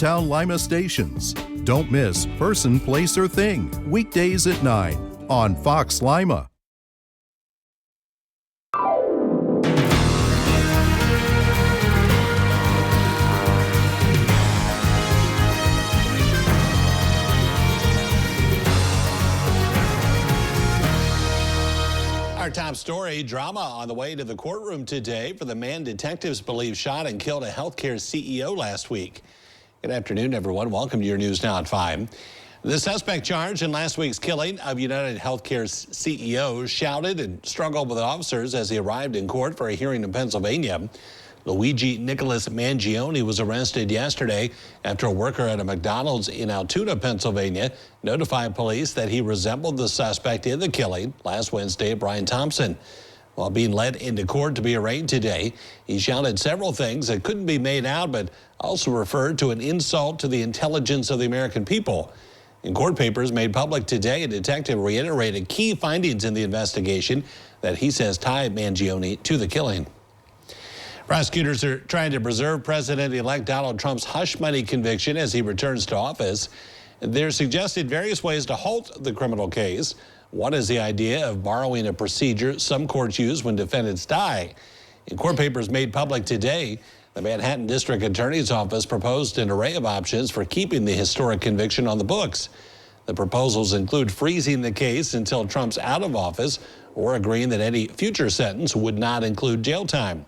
Town Lima stations. Don't miss Person, Place, or Thing, weekdays at 9 on Fox Lima. Our top story, drama on the way to the courtroom today for the man detectives believe shot and killed a healthcare CEO last week. Good afternoon, everyone. Welcome to your News Now at 5. The suspect charged in last week's killing of United Healthcare's CEO shouted and struggled with officers as he arrived in court for a hearing in Pennsylvania. Luigi Nicholas Mangione was arrested yesterday after a worker at a McDonald's in Altoona, Pennsylvania, notified police that he resembled the suspect in the killing last Wednesday at Brian Thompson. While being led into court to be arraigned today, he shouted several things that couldn't be made out, but also referred to an insult to the intelligence of the American people. In court papers made public today, a detective reiterated key findings in the investigation that he says tied Mangione to the killing. Prosecutors are trying to preserve President-elect Donald Trump's hush money conviction as he returns to office. They're suggesting various ways to halt the criminal case. One is the idea of borrowing a procedure some courts use when defendants die. In court papers made public today, the Manhattan District Attorney's Office proposed an array of options for keeping the historic conviction on the books. The proposals include freezing the case until Trump's out of office or agreeing that any future sentence would not include jail time.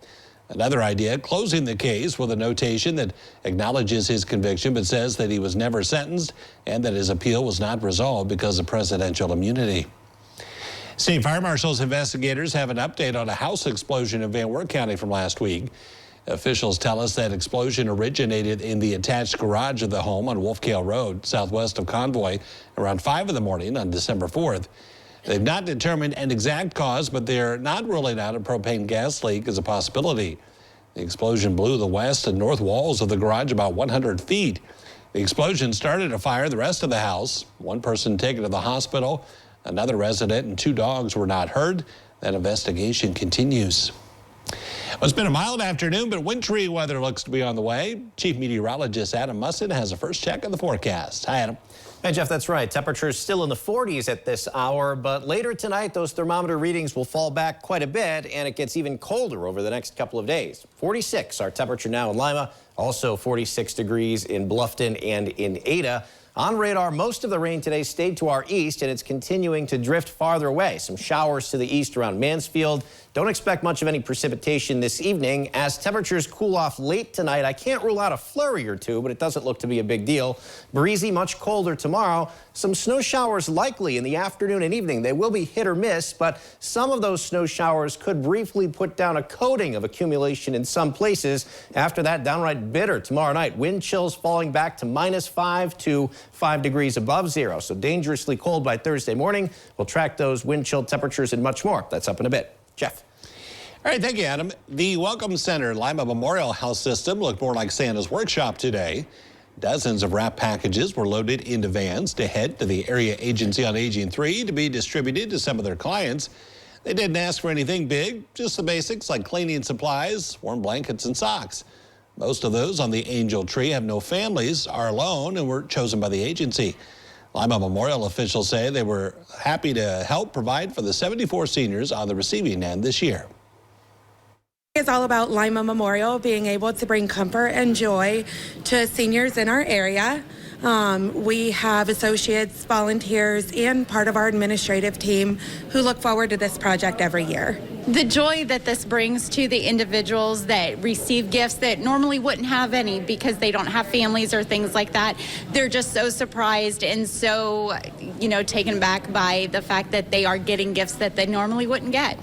Another idea, closing the case with a notation that acknowledges his conviction but says that he was never sentenced and that his appeal was not resolved because of presidential immunity. State Fire Marshal's investigators have an update on a house explosion in Van Wert County from last week. Officials tell us that explosion originated in the attached garage of the home on Wolfcale Road, southwest of Convoy, around 5 in the morning on December 4th. They've not determined an exact cause, but they're not ruling out a propane gas leak as a possibility. The explosion blew the west and north walls of the garage about 100 feet. The explosion started a fire in the rest of the house. One person taken to the hospital. Another resident and 2 dogs were not hurt. That investigation continues. Well, it's been a mild afternoon, but wintry weather looks to be on the way. Chief Meteorologist Adam Musson has a first check of the forecast. Hi, Adam. Hey, Jeff, that's right. Temperatures still in the 40s at this hour, but later tonight, those thermometer readings will fall back quite a bit, and it gets even colder over the next couple of days. 46, our temperature now in Lima, also 46 degrees in Bluffton and in Ada. On radar, most of the rain today stayed to our east, and it's continuing to drift farther away. Some showers to the east around Mansfield. Don't expect much of any precipitation this evening. As temperatures cool off late tonight, I can't rule out a flurry or two, but it doesn't look to be a big deal. Breezy, much colder tomorrow. Some snow showers likely in the afternoon and evening. They will be hit or miss, but some of those snow showers could briefly put down a coating of accumulation in some places. After that, downright bitter tomorrow night. Wind chills falling back to -5 to 5 degrees above zero. So dangerously cold by Thursday morning. We'll track those wind chill temperatures and much more. That's up in a bit. Jeff. All right, thank you, Adam. The Welcome Center Lima Memorial House system looked more like Santa's workshop today. Dozens of wrap packages were loaded into vans to head to the Area Agency on Aging 3 to be distributed to some of their clients. They didn't ask for anything big, just the basics like cleaning supplies, warm blankets, and socks. Most of those on the Angel Tree have no families, are alone, and were chosen by the agency. Lima Memorial officials say they were happy to help provide for the 74 seniors on the receiving end this year. It's all about Lima Memorial being able to bring comfort and joy to seniors in our area. We have associates, volunteers, and part of our administrative team who look forward to this project every year. The joy that this brings to the individuals that receive gifts that normally wouldn't have any because they don't have families or things like that, they're just so surprised and so, taken back by the fact that they are getting gifts that they normally wouldn't get.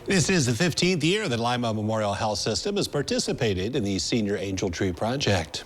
This is the 15th year that Lima Memorial Health System has participated in the Senior Angel Tree Project.